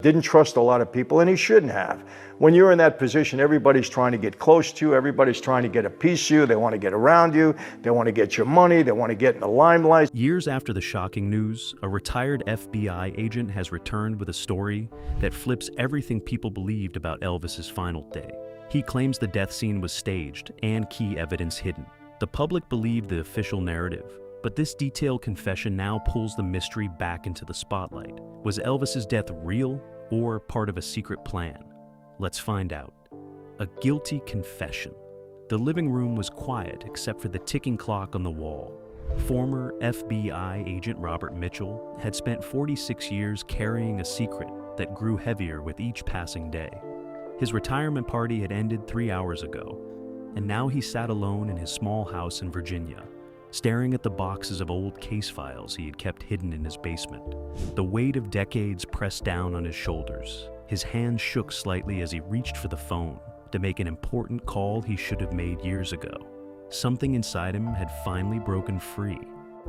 Didn't trust a lot of people, and he shouldn't have. When you're in that position, everybody's trying to get close to you, everybody's trying to get a piece of you, they want to get around you, they want to get your money, they want to get in the limelight. Years after the shocking news, a retired FBI agent has returned with a story that flips everything people believed about Elvis's final day. He claims the death scene was staged and key evidence hidden. The public believed the official narrative, but this detailed confession now pulls the mystery back into the spotlight. Was Elvis's death real or part of a secret plan? Let's find out. A guilty confession. The living room was quiet except for the ticking clock on the wall. Former FBI agent Robert Mitchell had spent 46 years carrying a secret that grew heavier with each passing day. His retirement party had ended 3 hours ago, and now he sat alone in his small house in Virginia, staring at the boxes of old case files he had kept hidden in his basement. The weight of decades pressed down on his shoulders. His hand shook slightly as he reached for the phone to make an important call he should have made years ago. Something inside him had finally broken free.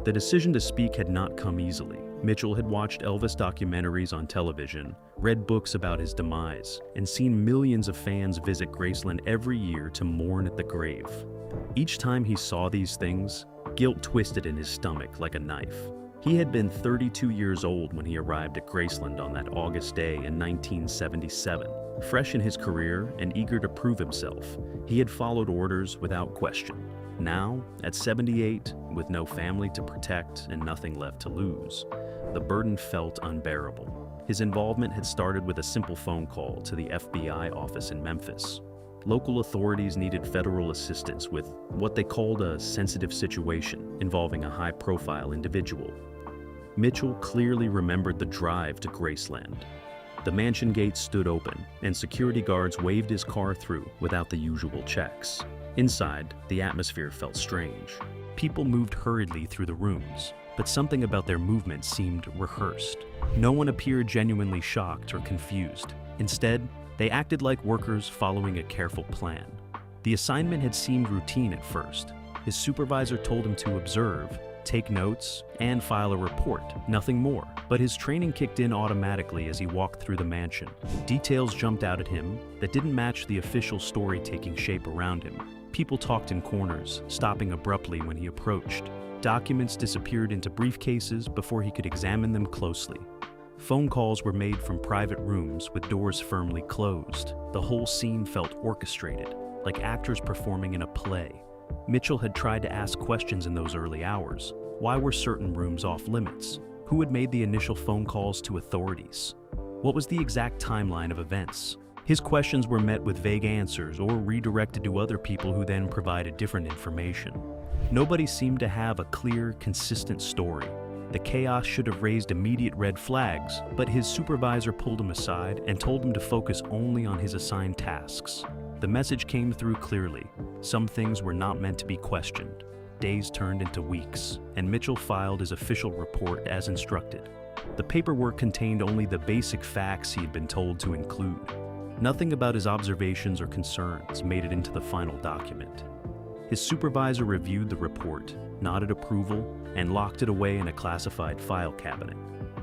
The decision to speak had not come easily. Mitchell had watched Elvis documentaries on television, read books about his demise, and seen millions of fans visit Graceland every year to mourn at the grave. Each time he saw these things, guilt twisted in his stomach like a knife. He had been 32 years old when he arrived at Graceland on that August day in 1977. Fresh in his career and eager to prove himself, he had followed orders without question. Now, at 78, with no family to protect and nothing left to lose, the burden felt unbearable. His involvement had started with a simple phone call to the FBI office in Memphis. Local authorities needed federal assistance with what they called a sensitive situation involving a high-profile individual. Mitchell clearly remembered the drive to Graceland. The mansion gates stood open, and security guards waved his car through without the usual checks. Inside, the atmosphere felt strange. People moved hurriedly through the rooms, but something about their movement seemed rehearsed. No one appeared genuinely shocked or confused. Instead, they acted like workers following a careful plan. The assignment had seemed routine at first. His supervisor told him to observe, take notes, and file a report, nothing more. But his training kicked in automatically as he walked through the mansion. Details jumped out at him that didn't match the official story taking shape around him. People talked in corners, stopping abruptly when he approached. Documents disappeared into briefcases before he could examine them closely. Phone calls were made from private rooms with doors firmly closed. The whole scene felt orchestrated, like actors performing in a play. Mitchell had tried to ask questions in those early hours. Why were certain rooms off limits? Who had made the initial phone calls to authorities? What was the exact timeline of events? His questions were met with vague answers or redirected to other people who then provided different information. Nobody seemed to have a clear, consistent story. The chaos should have raised immediate red flags, but his supervisor pulled him aside and told him to focus only on his assigned tasks. The message came through clearly. Some things were not meant to be questioned. Days turned into weeks, and Mitchell filed his official report as instructed. The paperwork contained only the basic facts he had been told to include. Nothing about his observations or concerns made it into the final document. His supervisor reviewed the report, nodded approval, and locked it away in a classified file cabinet.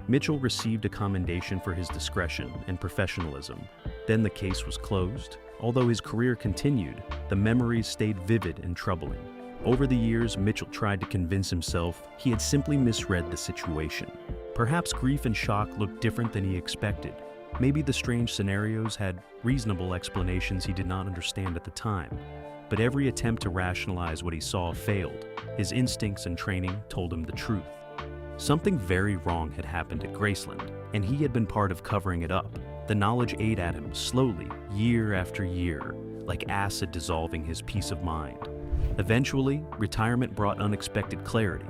Mitchell received a commendation for his discretion and professionalism. Then the case was closed. Although his career continued, the memories stayed vivid and troubling. Over the years, Mitchell tried to convince himself he had simply misread the situation. Perhaps grief and shock looked different than he expected. Maybe the strange scenarios had reasonable explanations he did not understand at the time. But every attempt to rationalize what he saw failed. His instincts and training told him the truth. Something very wrong had happened at Graceland, and he had been part of covering it up. The knowledge ate at him slowly, year after year, like acid dissolving his peace of mind. Eventually, retirement brought unexpected clarity.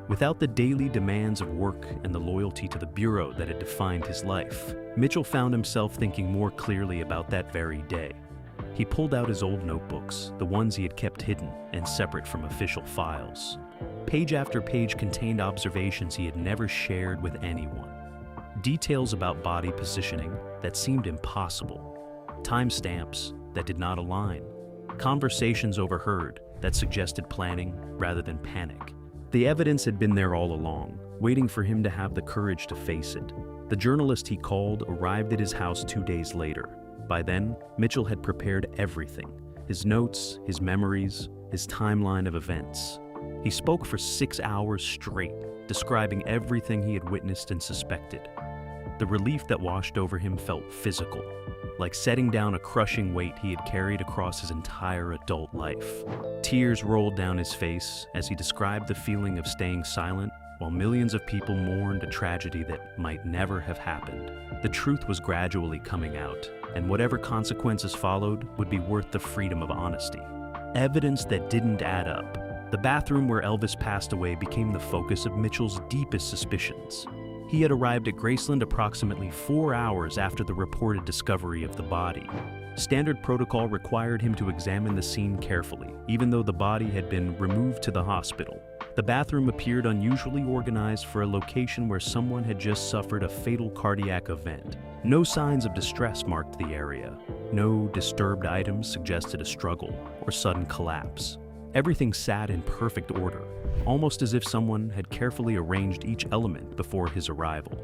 Without the daily demands of work and the loyalty to the bureau that had defined his life, Mitchell found himself thinking more clearly about that very day. He pulled out his old notebooks, the ones he had kept hidden and separate from official files. Page after page contained observations he had never shared with anyone. Details about body positioning that seemed impossible. Timestamps that did not align. Conversations overheard that suggested planning rather than panic. The evidence had been there all along, waiting for him to have the courage to face it. The journalist he called arrived at his house 2 days later. By then, Mitchell had prepared everything: his notes, his memories, his timeline of events. He spoke for 6 hours straight, describing everything he had witnessed and suspected. The relief that washed over him felt physical, like setting down a crushing weight he had carried across his entire adult life. Tears rolled down his face as he described the feeling of staying silent while millions of people mourned a tragedy that might never have happened. The truth was gradually coming out, and whatever consequences followed would be worth the freedom of honesty. Evidence that didn't add up. The bathroom where Elvis passed away became the focus of Mitchell's deepest suspicions. He had arrived at Graceland approximately 4 hours after the reported discovery of the body. Standard protocol required him to examine the scene carefully, even though the body had been removed to the hospital. The bathroom appeared unusually organized for a location where someone had just suffered a fatal cardiac event. No signs of distress marked the area. No disturbed items suggested a struggle or sudden collapse. Everything sat in perfect order, almost as if someone had carefully arranged each element before his arrival.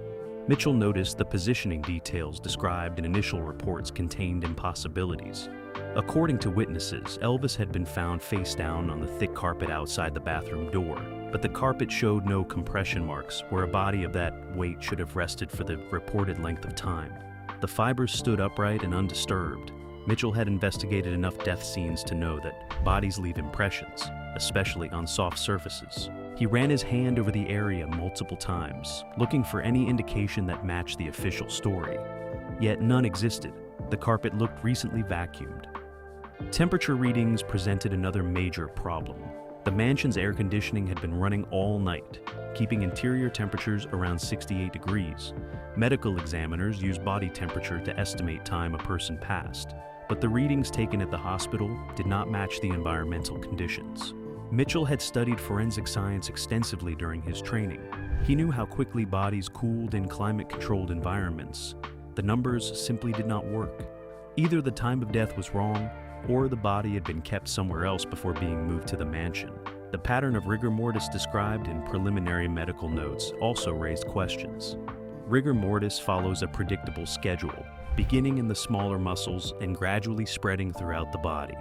Mitchell noticed the positioning details described in initial reports contained impossibilities. According to witnesses, Elvis had been found face down on the thick carpet outside the bathroom door, but the carpet showed no compression marks where a body of that weight should have rested for the reported length of time. The fibers stood upright and undisturbed. Mitchell had investigated enough death scenes to know that bodies leave impressions, especially on soft surfaces. He ran his hand over the area multiple times, looking for any indication that matched the official story. Yet none existed. The carpet looked recently vacuumed. Temperature readings presented another major problem. The mansion's air conditioning had been running all night, keeping interior temperatures around 68 degrees. Medical examiners used body temperature to estimate time a person passed, but the readings taken at the hospital did not match the environmental conditions. Mitchell had studied forensic science extensively during his training. He knew how quickly bodies cooled in climate-controlled environments. The numbers simply did not work. Either the time of death was wrong, or the body had been kept somewhere else before being moved to the mansion. The pattern of rigor mortis described in preliminary medical notes also raised questions. Rigor mortis follows a predictable schedule, beginning in the smaller muscles and gradually spreading throughout the body.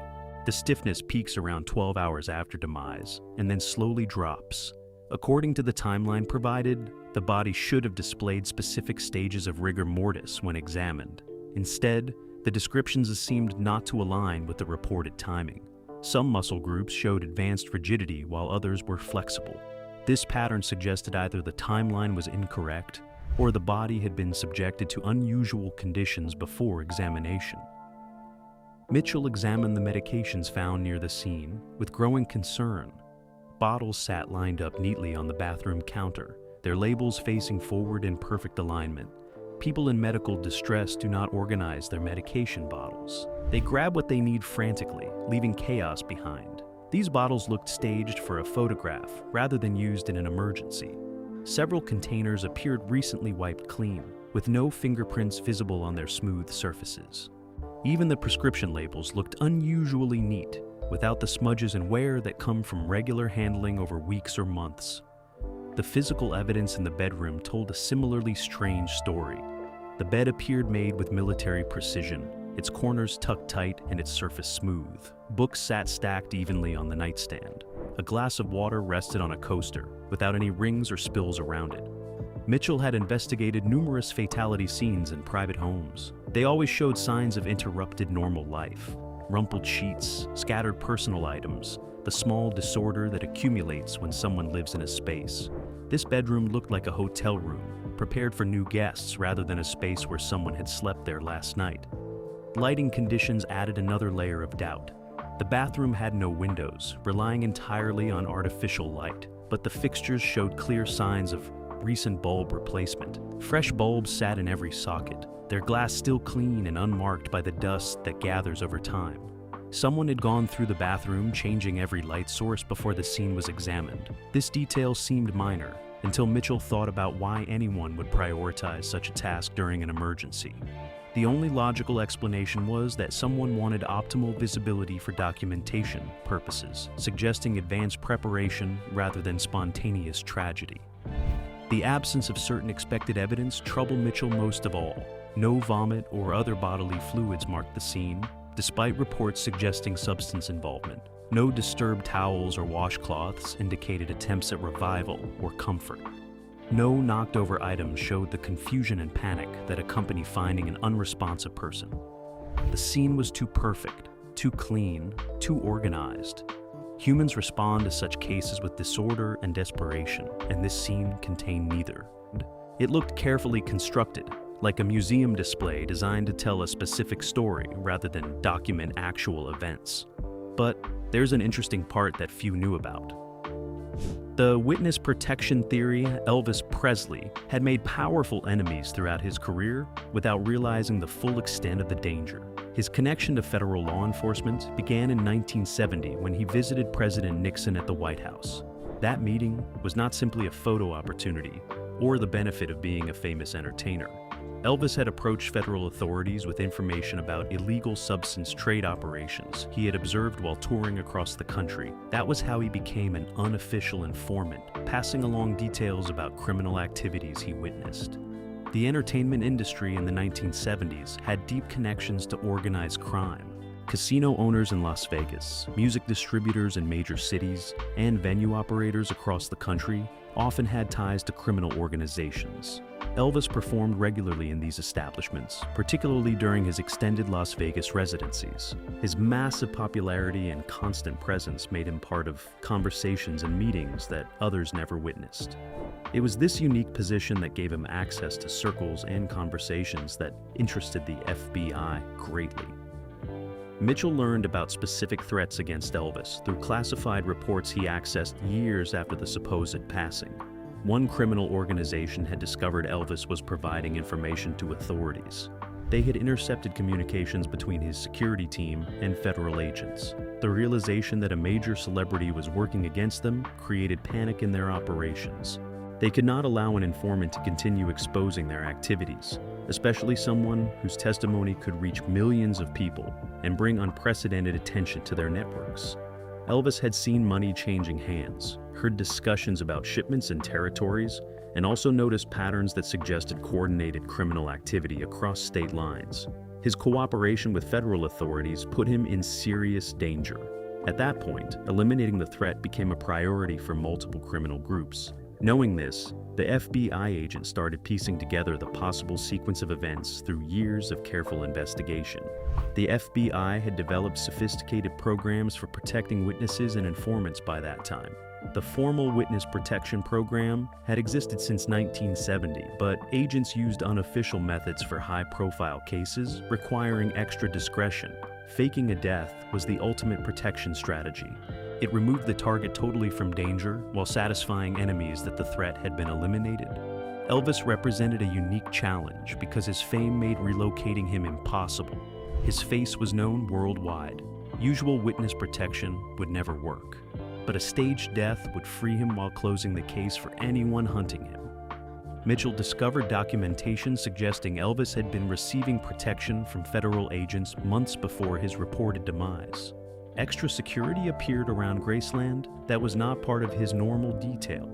The stiffness peaks around 12 hours after demise, and then slowly drops. According to the timeline provided, the body should have displayed specific stages of rigor mortis when examined. Instead, the descriptions seemed not to align with the reported timing. Some muscle groups showed advanced rigidity while others were flexible. This pattern suggested either the timeline was incorrect or the body had been subjected to unusual conditions before examination. Mitchell examined the medications found near the scene with growing concern. Bottles sat lined up neatly on the bathroom counter, their labels facing forward in perfect alignment. People in medical distress do not organize their medication bottles. They grab what they need frantically, leaving chaos behind. These bottles looked staged for a photograph rather than used in an emergency. Several containers appeared recently wiped clean, with no fingerprints visible on their smooth surfaces. Even the prescription labels looked unusually neat, without the smudges and wear that come from regular handling over weeks or months. The physical evidence in the bedroom told a similarly strange story. The bed appeared made with military precision, its corners tucked tight and its surface smooth. Books sat stacked evenly on the nightstand. A glass of water rested on a coaster, without any rings or spills around it. Mitchell had investigated numerous fatality scenes in private homes. They always showed signs of interrupted normal life. Rumpled sheets, scattered personal items, the small disorder that accumulates when someone lives in a space. This bedroom looked like a hotel room, prepared for new guests rather than a space where someone had slept there last night. Lighting conditions added another layer of doubt. The bathroom had no windows, relying entirely on artificial light, but the fixtures showed clear signs of recent bulb replacement. Fresh bulbs sat in every socket, their glass still clean and unmarked by the dust that gathers over time. Someone had gone through the bathroom, changing every light source before the scene was examined. This detail seemed minor, until Mitchell thought about why anyone would prioritize such a task during an emergency. The only logical explanation was that someone wanted optimal visibility for documentation purposes, suggesting advanced preparation rather than spontaneous tragedy. The absence of certain expected evidence troubled Mitchell most of all. No vomit or other bodily fluids marked the scene, despite reports suggesting substance involvement. No disturbed towels or washcloths indicated attempts at revival or comfort. No knocked-over items showed the confusion and panic that accompany finding an unresponsive person. The scene was too perfect, too clean, too organized. Humans respond to such cases with disorder and desperation, and this scene contained neither. It looked carefully constructed, like a museum display designed to tell a specific story rather than document actual events. But there's an interesting part that few knew about. The witness protection theory, Elvis Presley, had made powerful enemies throughout his career without realizing the full extent of the danger. His connection to federal law enforcement began in 1970 when he visited President Nixon at the White House. That meeting was not simply a photo opportunity or the benefit of being a famous entertainer. Elvis had approached federal authorities with information about illegal substance trade operations he had observed while touring across the country. That was how he became an unofficial informant, passing along details about criminal activities he witnessed. The entertainment industry in the 1970s had deep connections to organized crime. Casino owners in Las Vegas, music distributors in major cities, and venue operators across the country often had ties to criminal organizations. Elvis performed regularly in these establishments, particularly during his extended Las Vegas residencies. His massive popularity and constant presence made him part of conversations and meetings that others never witnessed. It was this unique position that gave him access to circles and conversations that interested the FBI greatly. Mitchell learned about specific threats against Elvis through classified reports he accessed years after the supposed passing. One criminal organization had discovered Elvis was providing information to authorities. They had intercepted communications between his security team and federal agents. The realization that a major celebrity was working against them created panic in their operations. They could not allow an informant to continue exposing their activities, especially someone whose testimony could reach millions of people and bring unprecedented attention to their networks. Elvis had seen money changing hands, heard discussions about shipments and territories, and also noticed patterns that suggested coordinated criminal activity across state lines. His cooperation with federal authorities put him in serious danger. At that point, eliminating the threat became a priority for multiple criminal groups. Knowing this, the FBI agent started piecing together the possible sequence of events through years of careful investigation. The FBI had developed sophisticated programs for protecting witnesses and informants by that time. The formal witness protection program had existed since 1970, but agents used unofficial methods for high-profile cases requiring extra discretion. Faking a death was the ultimate protection strategy. It removed the target totally from danger while satisfying enemies that the threat had been eliminated. Elvis represented a unique challenge because his fame made relocating him impossible. His face was known worldwide. Usual witness protection would never work, but a staged death would free him while closing the case for anyone hunting him. Mitchell discovered documentation suggesting Elvis had been receiving protection from federal agents months before his reported demise. Extra security appeared around Graceland that was not part of his normal detail.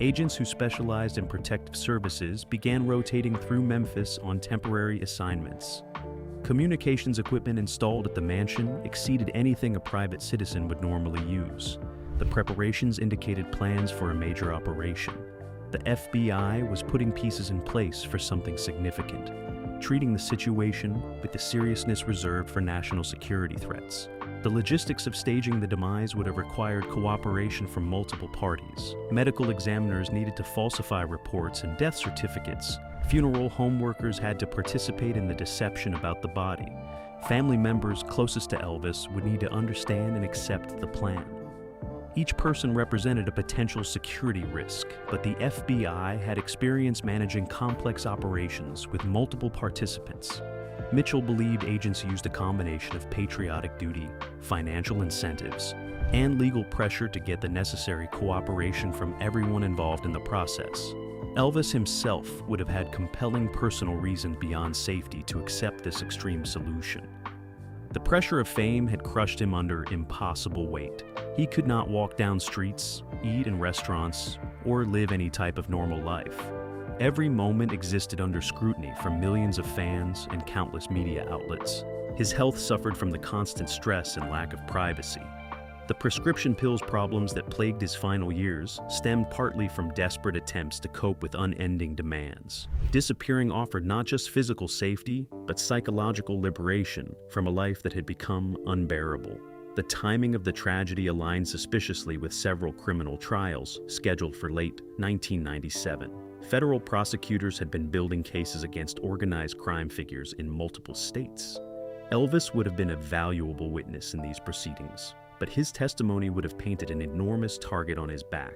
Agents who specialized in protective services began rotating through Memphis on temporary assignments. Communications equipment installed at the mansion exceeded anything a private citizen would normally use. The preparations indicated plans for a major operation. The FBI was putting pieces in place for something significant, treating the situation with the seriousness reserved for national security threats. The logistics of staging the demise would have required cooperation from multiple parties. Medical examiners needed to falsify reports and death certificates. Funeral home workers had to participate in the deception about the body. Family members closest to Elvis would need to understand and accept the plan. Each person represented a potential security risk, but the FBI had experience managing complex operations with multiple participants. Mitchell believed agents used a combination of patriotic duty, financial incentives, and legal pressure to get the necessary cooperation from everyone involved in the process. Elvis himself would have had compelling personal reasons beyond safety to accept this extreme solution. The pressure of fame had crushed him under impossible weight. He could not walk down streets, eat in restaurants, or live any type of normal life. Every moment existed under scrutiny from millions of fans and countless media outlets. His health suffered from the constant stress and lack of privacy. The prescription pills problems that plagued his final years stemmed partly from desperate attempts to cope with unending demands. Disappearing offered not just physical safety, but psychological liberation from a life that had become unbearable. The timing of the tragedy aligned suspiciously with several criminal trials scheduled for late 1997. Federal prosecutors had been building cases against organized crime figures in multiple states. Elvis would have been a valuable witness in these proceedings, but his testimony would have painted an enormous target on his back.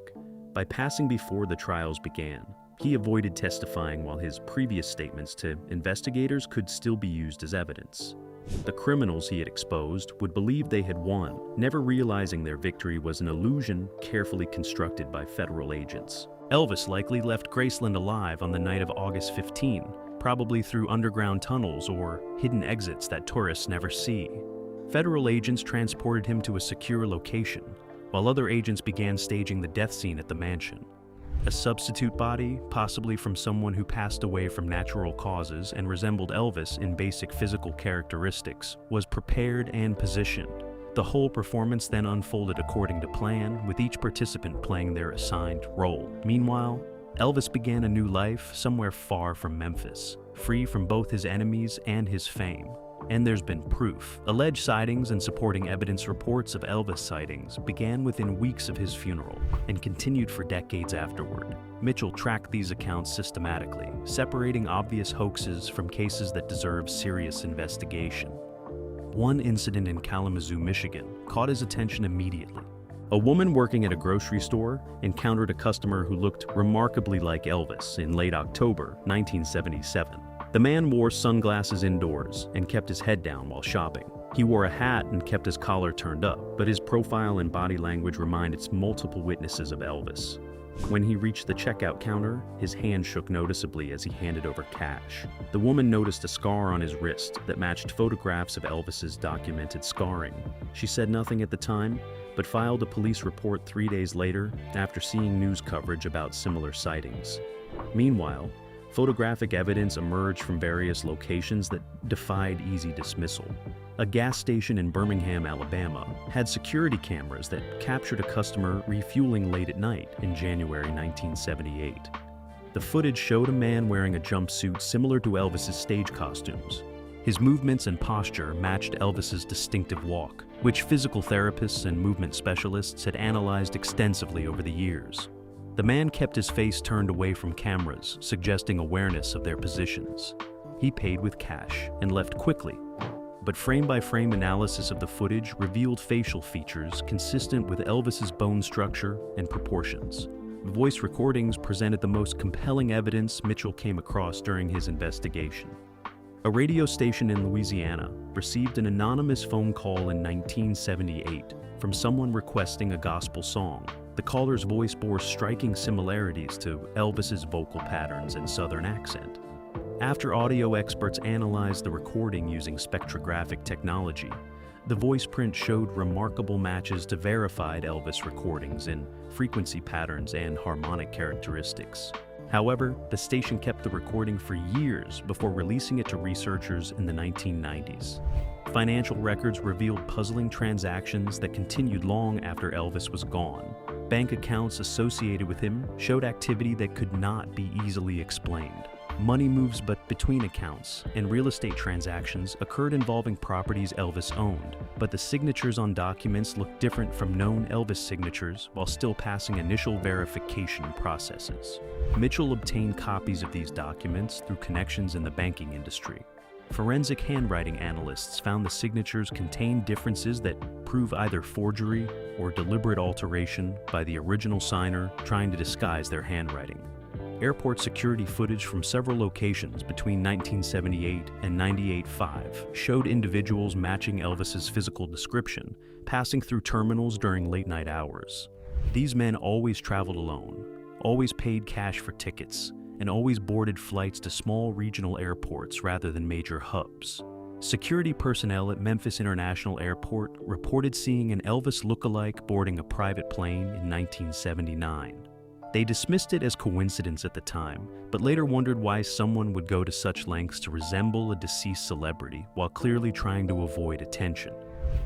By passing before the trials began, he avoided testifying while his previous statements to investigators could still be used as evidence. The criminals he had exposed would believe they had won, never realizing their victory was an illusion carefully constructed by federal agents. Elvis likely left Graceland alive on the night of August 15, probably through underground tunnels or hidden exits that tourists never see. Federal agents transported him to a secure location, while other agents began staging the death scene at the mansion. A substitute body, possibly from someone who passed away from natural causes and resembled Elvis in basic physical characteristics, was prepared and positioned. The whole performance then unfolded according to plan, with each participant playing their assigned role. Meanwhile, Elvis began a new life somewhere far from Memphis, free from both his enemies and his fame. And there's been proof. Alleged sightings and supporting evidence reports of Elvis sightings began within weeks of his funeral and continued for decades afterward. Mitchell tracked these accounts systematically, separating obvious hoaxes from cases that deserve serious investigation. One incident in Kalamazoo, Michigan, caught his attention immediately. A woman working at a grocery store encountered a customer who looked remarkably like Elvis in late October 1977. The man wore sunglasses indoors and kept his head down while shopping. He wore a hat and kept his collar turned up, but his profile and body language reminded multiple witnesses of Elvis. When he reached the checkout counter, his hand shook noticeably as he handed over cash. The woman noticed a scar on his wrist that matched photographs of Elvis's documented scarring. She said nothing at the time, but filed a police report 3 days later after seeing news coverage about similar sightings. Meanwhile, photographic evidence emerged from various locations that defied easy dismissal. A gas station in Birmingham, Alabama, had security cameras that captured a customer refueling late at night in January 1978. The footage showed a man wearing a jumpsuit similar to Elvis's stage costumes. His movements and posture matched Elvis's distinctive walk, which physical therapists and movement specialists had analyzed extensively over the years. The man kept his face turned away from cameras, suggesting awareness of their positions. He paid with cash and left quickly, but frame-by-frame analysis of the footage revealed facial features consistent with Elvis's bone structure and proportions. Voice recordings presented the most compelling evidence Mitchell came across during his investigation. A radio station in Louisiana received an anonymous phone call in 1978 from someone requesting a gospel song. The caller's voice bore striking similarities to Elvis's vocal patterns and Southern accent. After audio experts analyzed the recording using spectrographic technology, the voice print showed remarkable matches to verified Elvis recordings in frequency patterns and harmonic characteristics. However, the station kept the recording for years before releasing it to researchers in the 1990s. Financial records revealed puzzling transactions that continued long after Elvis was gone. Bank accounts associated with him showed activity that could not be easily explained. Money moves between accounts, and real estate transactions occurred involving properties Elvis owned, but the signatures on documents looked different from known Elvis signatures while still passing initial verification processes. Mitchell obtained copies of these documents through connections in the banking industry. Forensic handwriting analysts found the signatures contained differences that prove either forgery or deliberate alteration by the original signer trying to disguise their handwriting. Airport security footage from several locations between 1978 and 98.5 showed individuals matching Elvis's physical description passing through terminals during late-night hours. These men always traveled alone, always paid cash for tickets, and always boarded flights to small regional airports rather than major hubs. Security personnel at Memphis International Airport reported seeing an Elvis look-alike boarding a private plane in 1979. They dismissed it as coincidence at the time, but later wondered why someone would go to such lengths to resemble a deceased celebrity while clearly trying to avoid attention.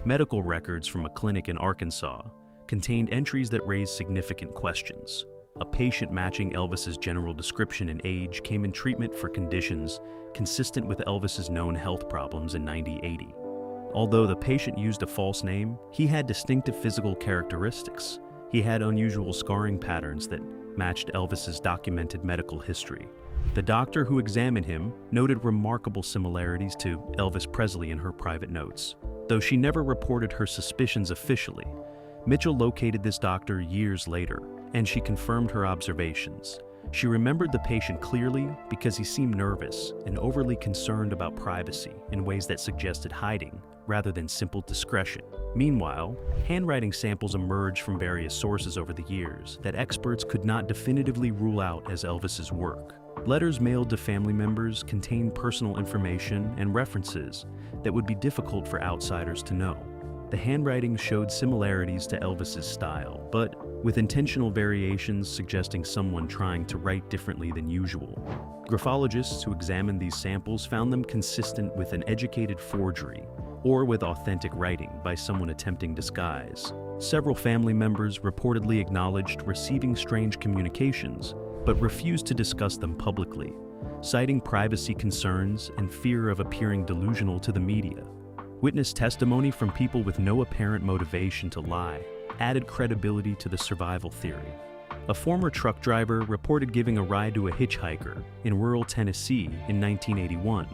Medical records from a clinic in Arkansas contained entries that raised significant questions. A patient matching Elvis's general description and age came in treatment for conditions consistent with Elvis's known health problems in 1980. Although the patient used a false name, he had distinctive physical characteristics. He had unusual scarring patterns that matched Elvis's documented medical history. The doctor who examined him noted remarkable similarities to Elvis Presley in her private notes. Though she never reported her suspicions officially, Mitchell located this doctor years later, and she confirmed her observations. She remembered the patient clearly because he seemed nervous and overly concerned about privacy in ways that suggested hiding rather than simple discretion. Meanwhile, handwriting samples emerged from various sources over the years that experts could not definitively rule out as Elvis's work. Letters mailed to family members contained personal information and references that would be difficult for outsiders to know. The handwriting showed similarities to Elvis's style, but with intentional variations suggesting someone trying to write differently than usual. Graphologists who examined these samples found them consistent with an educated forgery or with authentic writing by someone attempting disguise. Several family members reportedly acknowledged receiving strange communications, but refused to discuss them publicly, citing privacy concerns and fear of appearing delusional to the media. Witness testimony from people with no apparent motivation to lie added credibility to the survival theory. A former truck driver reported giving a ride to a hitchhiker in rural Tennessee in 1981,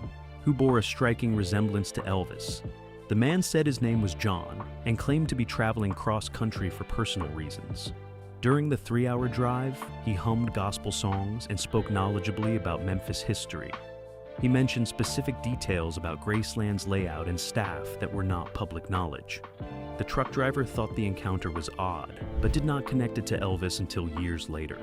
who bore a striking resemblance to Elvis. The man said his name was John and claimed to be traveling cross-country for personal reasons. During the 3-hour drive, he hummed gospel songs and spoke knowledgeably about Memphis history. He mentioned specific details about Graceland's layout and staff that were not public knowledge. The truck driver thought the encounter was odd, but did not connect it to Elvis until years later.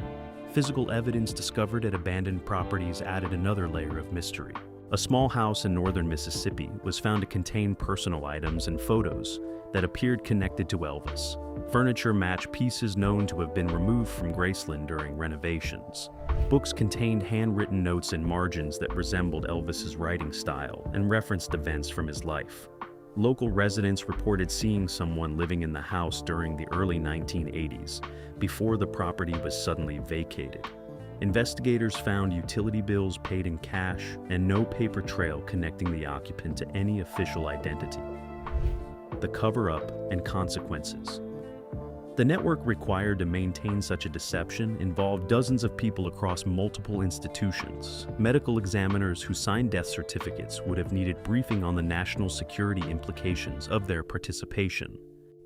Physical evidence discovered at abandoned properties added another layer of mystery. A small house in northern Mississippi was found to contain personal items and photos that appeared connected to Elvis. Furniture matched pieces known to have been removed from Graceland during renovations. Books contained handwritten notes and margins that resembled Elvis's writing style and referenced events from his life. Local residents reported seeing someone living in the house during the early 1980s, before the property was suddenly vacated. Investigators found utility bills paid in cash and no paper trail connecting the occupant to any official identity. The cover-up and consequences. The network required to maintain such a deception involved dozens of people across multiple institutions. Medical examiners who signed death certificates would have needed briefing on the national security implications of their participation.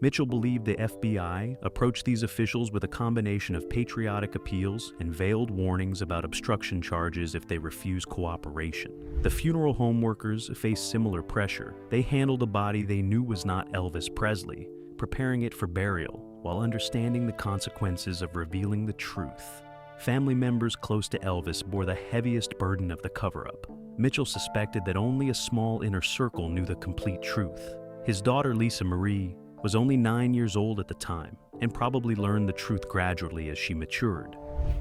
Mitchell believed the FBI approached these officials with a combination of patriotic appeals and veiled warnings about obstruction charges if they refused cooperation. The funeral home workers faced similar pressure. They handled a body they knew was not Elvis Presley, preparing it for burial, while understanding the consequences of revealing the truth. Family members close to Elvis bore the heaviest burden of the cover-up. Mitchell suspected that only a small inner circle knew the complete truth. His daughter Lisa Marie was only 9 years old at the time and probably learned the truth gradually as she matured.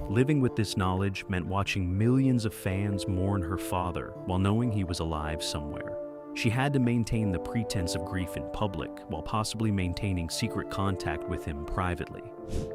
Living with this knowledge meant watching millions of fans mourn her father while knowing he was alive somewhere. She had to maintain the pretense of grief in public while possibly maintaining secret contact with him privately.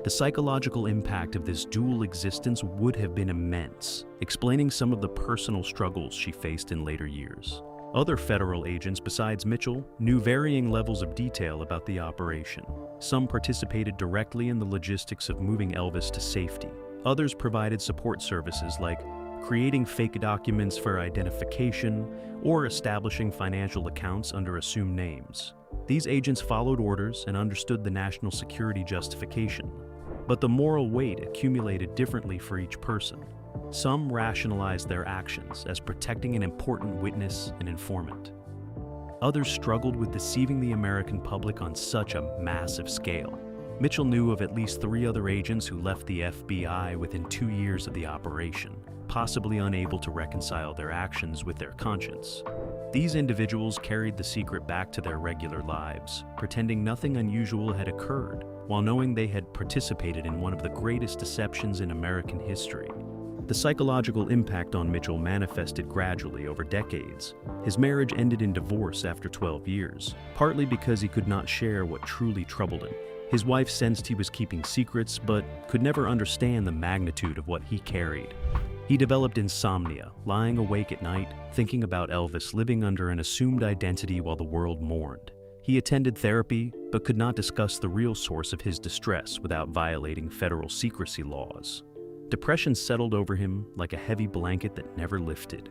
The psychological impact of this dual existence would have been immense, explaining some of the personal struggles she faced in later years. Other federal agents besides Mitchell knew varying levels of detail about the operation. Some participated directly in the logistics of moving Elvis to safety. Others provided support services like creating fake documents for identification or establishing financial accounts under assumed names. These agents followed orders and understood the national security justification, but the moral weight accumulated differently for each person. Some rationalized their actions as protecting an important witness and informant. Others struggled with deceiving the American public on such a massive scale. Mitchell knew of at least 3 other agents who left the FBI within 2 years of the operation, possibly unable to reconcile their actions with their conscience. These individuals carried the secret back to their regular lives, pretending nothing unusual had occurred, while knowing they had participated in one of the greatest deceptions in American history. The psychological impact on Mitchell manifested gradually over decades. His marriage ended in divorce after 12 years, partly because he could not share what truly troubled him. His wife sensed he was keeping secrets, but could never understand the magnitude of what he carried. He developed insomnia, lying awake at night, thinking about Elvis living under an assumed identity while the world mourned. He attended therapy, but could not discuss the real source of his distress without violating federal secrecy laws. Depression settled over him like a heavy blanket that never lifted,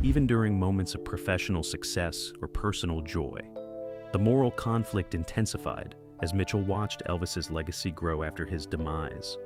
even during moments of professional success or personal joy. The moral conflict intensified as Mitchell watched Elvis's legacy grow after his demise.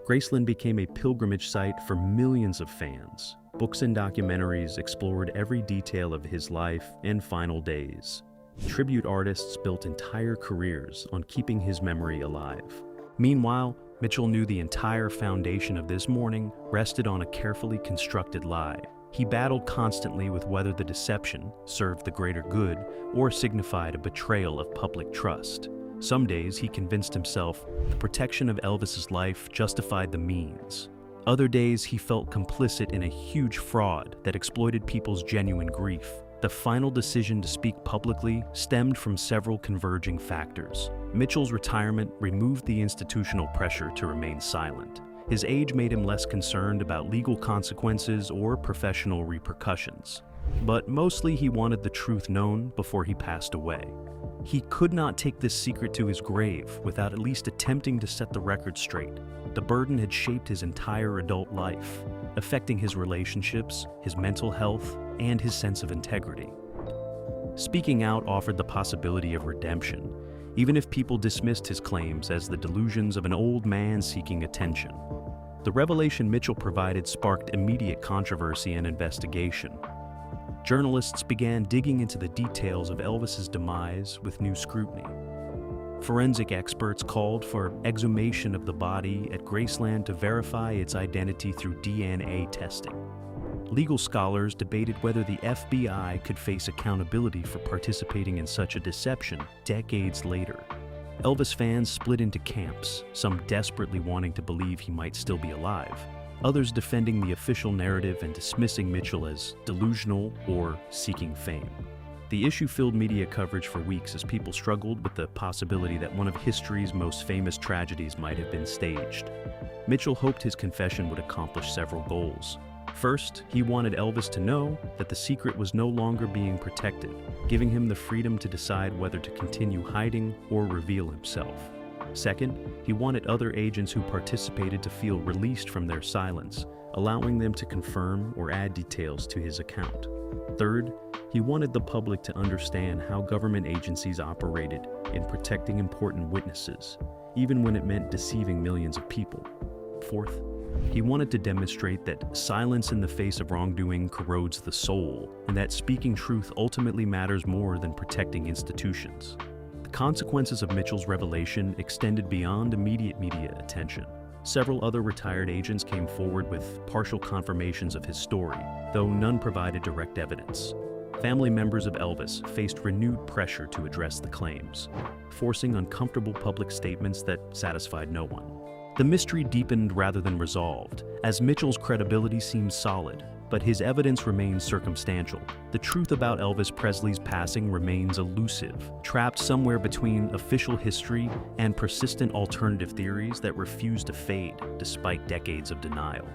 Graceland became a pilgrimage site for millions of fans. Books and documentaries explored every detail of his life and final days. Tribute artists built entire careers on keeping his memory alive. Meanwhile, Mitchell knew the entire foundation of this mourning rested on a carefully constructed lie. He battled constantly with whether the deception served the greater good or signified a betrayal of public trust. Some days he convinced himself the protection of Elvis's life justified the means. Other days he felt complicit in a huge fraud that exploited people's genuine grief. The final decision to speak publicly stemmed from several converging factors. Mitchell's retirement removed the institutional pressure to remain silent. His age made him less concerned about legal consequences or professional repercussions. But mostly he wanted the truth known before he passed away. He could not take this secret to his grave without at least attempting to set the record straight. The burden had shaped his entire adult life, affecting his relationships, his mental health, and his sense of integrity. Speaking out offered the possibility of redemption, even if people dismissed his claims as the delusions of an old man seeking attention. The revelation Mitchell provided sparked immediate controversy and investigation. Journalists began digging into the details of Elvis's demise with new scrutiny. Forensic experts called for exhumation of the body at Graceland to verify its identity through DNA testing. Legal scholars debated whether the FBI could face accountability for participating in such a deception decades later. Elvis fans split into camps, some desperately wanting to believe he might still be alive, others defending the official narrative and dismissing Mitchell as delusional or seeking fame. The issue filled media coverage for weeks as people struggled with the possibility that one of history's most famous tragedies might have been staged. Mitchell hoped his confession would accomplish several goals. First, he wanted Elvis to know that the secret was no longer being protected, giving him the freedom to decide whether to continue hiding or reveal himself. Second, he wanted other agents who participated to feel released from their silence, allowing them to confirm or add details to his account. Third, he wanted the public to understand how government agencies operated in protecting important witnesses, even when it meant deceiving millions of people. Fourth, he wanted to demonstrate that silence in the face of wrongdoing corrodes the soul, and that speaking truth ultimately matters more than protecting institutions. The consequences of Mitchell's revelation extended beyond immediate media attention. Several other retired agents came forward with partial confirmations of his story, though none provided direct evidence. Family members of Elvis faced renewed pressure to address the claims, forcing uncomfortable public statements that satisfied no one. The mystery deepened rather than resolved, as Mitchell's credibility seemed solid, but his evidence remained circumstantial. The truth about Elvis Presley's passing remains elusive, trapped somewhere between official history and persistent alternative theories that refuse to fade despite decades of denial.